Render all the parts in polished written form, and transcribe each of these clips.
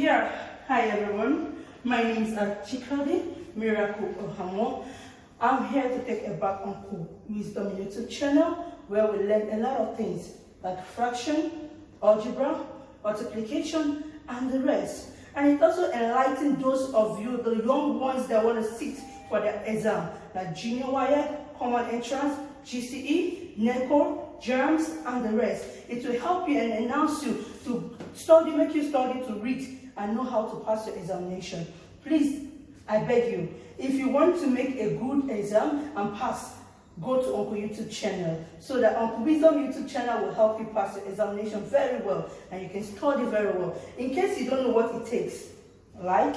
Yeah, hi everyone. My name is Chikadi Miracle Ohamo. I'm here to take a back on Wisdom YouTube channel where we learn a lot of things like fraction, algebra, multiplication, and the rest. And it also enlightens those of you, the young ones that want to sit for their exam, like junior WAEC, common entrance, GCE, NECO, germs, and the rest. It will help you and announce you to study, make you study to read and know how to pass your examination. Please, I beg you, if you want to make a good exam and pass, go to Uncle YouTube channel so that Uncle Wisdom YouTube channel will help you pass your examination very well and you can study very well. In case you don't know what it takes, like,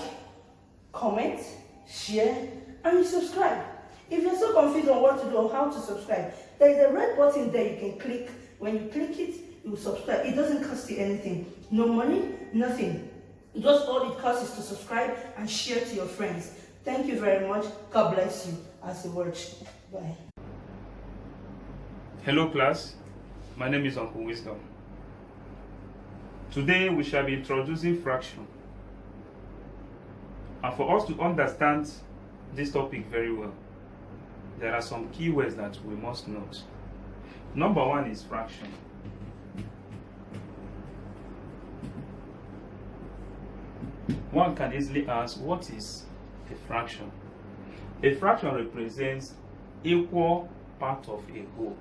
comment, share, and you subscribe. If you're so confused on what to do or how to subscribe, there is a red button there you can click. When you click it, you will subscribe. It doesn't cost you anything. No money, nothing. Just all it costs is to subscribe and share to your friends. Thank you very much. God bless you as you watch. Bye. Hello class, my name is Uncle Wisdom. Today we shall be introducing fraction. And for us to understand this topic very well, there are some keywords that we must note. Number one is fraction. One can easily ask, what is a fraction? A fraction represents equal part of a whole.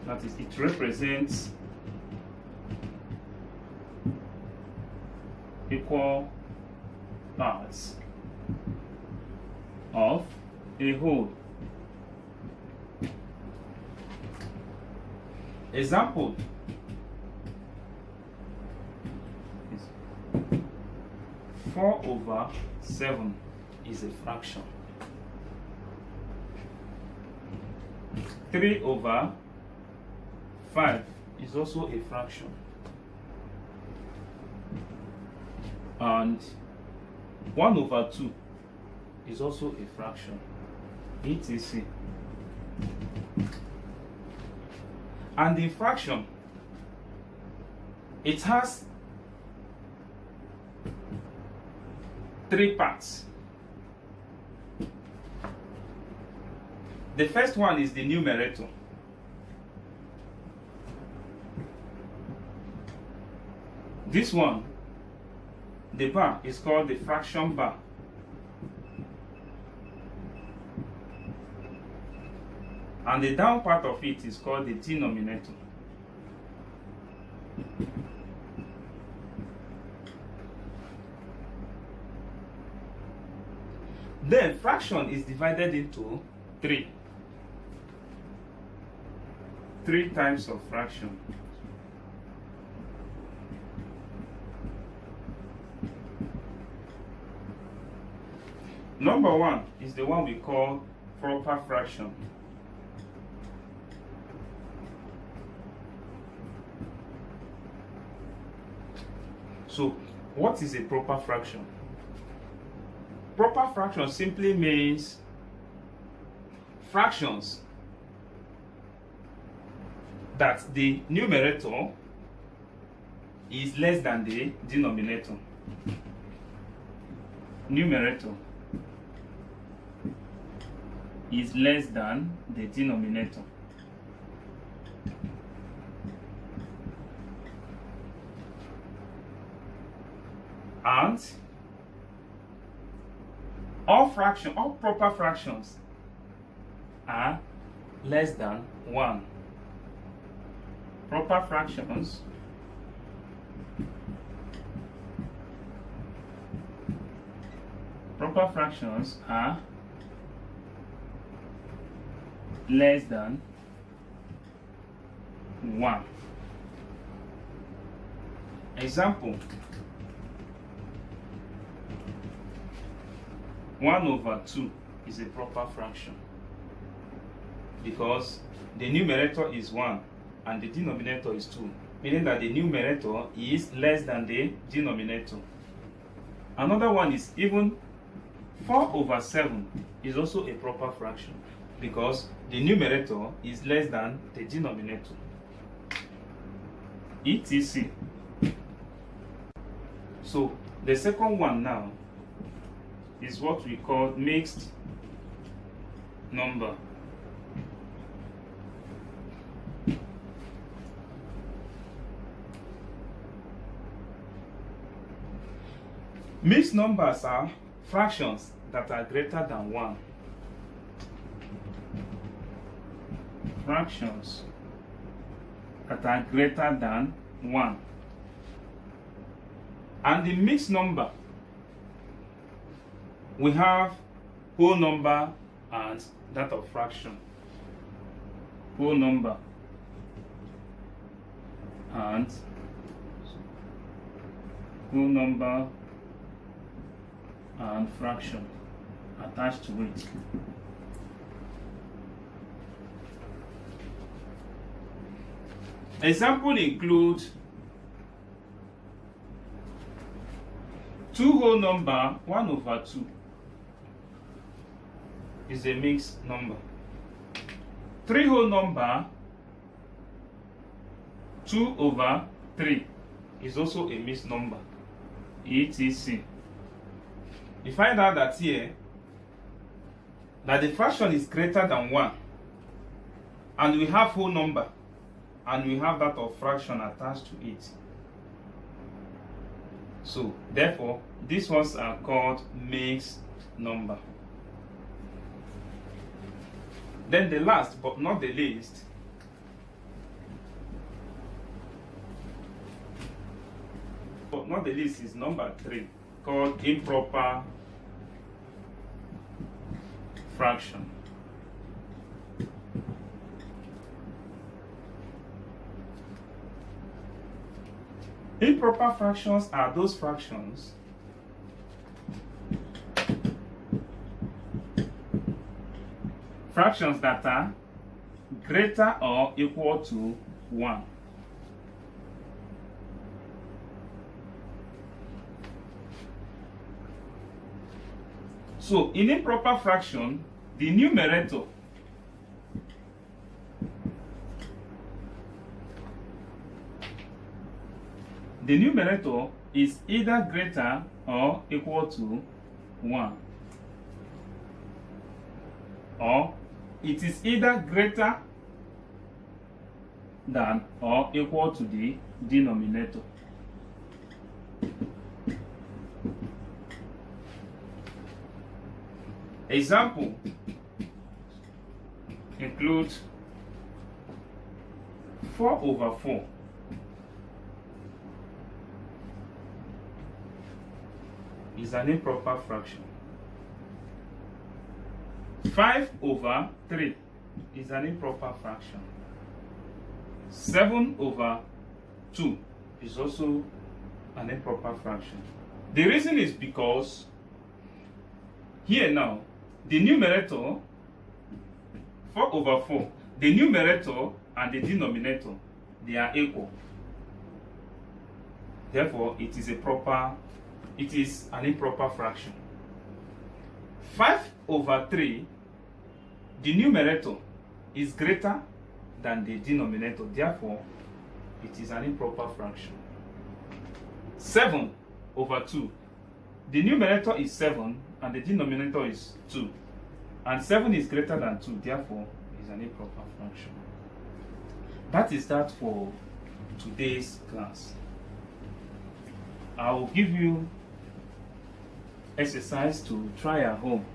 That is, it represents equal parts of a whole. Example is 4/7 is a fraction. 3/5 is also a fraction. And 1/2 is also a fraction. etc. And the fraction, it has 3 parts. The first one is the numerator. This one, the bar, is called the fraction bar. And the down part of it is called the denominator. Then fraction is divided into 3. 3 types of fraction. Number one is the one we call proper fraction. So, what is a proper fraction? Proper fraction simply means fractions that the numerator is less than the denominator. Numerator is less than the denominator. And all proper fractions are less than 1. Proper fractions are less than 1. Example: 1/2 is a proper fraction because the numerator is 1 and the denominator is 2, meaning that the numerator is less than the denominator. Another one is even 4/7 is also a proper fraction because the numerator is less than the denominator. etc. So the second one now is what we call mixed number. Mixed numbers are fractions that are greater than 1. Fractions that are greater than 1. And the mixed number, we have whole number and that of fraction. Whole number and whole number and fraction attached to it. Example include 2 whole number 1/2 is a mixed number. 3 whole number 2/3 is also a mixed number, etc. You find out that here that the fraction is greater than 1, and we have whole number and we have that of fraction attached to it. So therefore these ones are called mixed number. Then the last but not the least is number 3, called improper fraction. Improper fractions are those fractions that are greater or equal to 1. So in improper fraction, the numerator is either greater or equal to 1, or it is either greater than or equal to the denominator. Example include 4/4 is an improper fraction. 5/3 is an improper fraction. 7/2 is also an improper fraction. The reason is because here now the numerator 4/4, the numerator and the denominator, they are equal. Therefore it is an improper fraction. 5/3, the numerator is greater than the denominator, therefore it is an improper fraction. 7/2, the numerator is 7 and the denominator is 2, and 7 is greater than 2, therefore it is an improper fraction. That is that for today's class. I will give you exercise to try at home.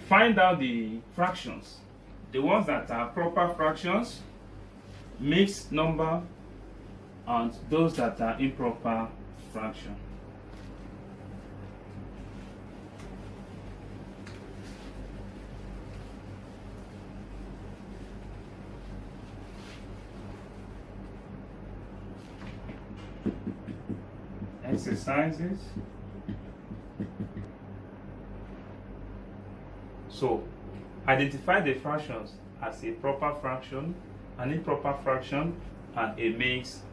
Find out the fractions, the ones that are proper fractions, mixed number, and those that are improper fraction. Exercises. So, identify the fractions as a proper fraction, an improper fraction, and a mixed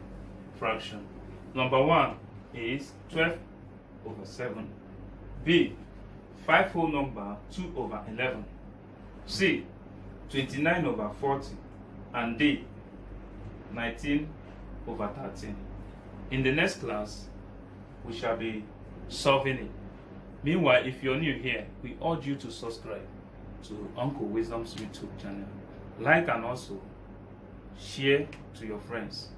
fraction. Number 1 is 12/7. B, 5 whole number 2/11. C, 29/40. And D, 19/13. In the next class, we shall be solving it. Meanwhile, if you're new here, we urge you to subscribe to Uncle Wisdom's YouTube channel. Like and also share to your friends,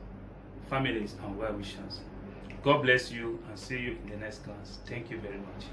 families, and well-wishers. God bless you and see you in the next class. Thank you very much.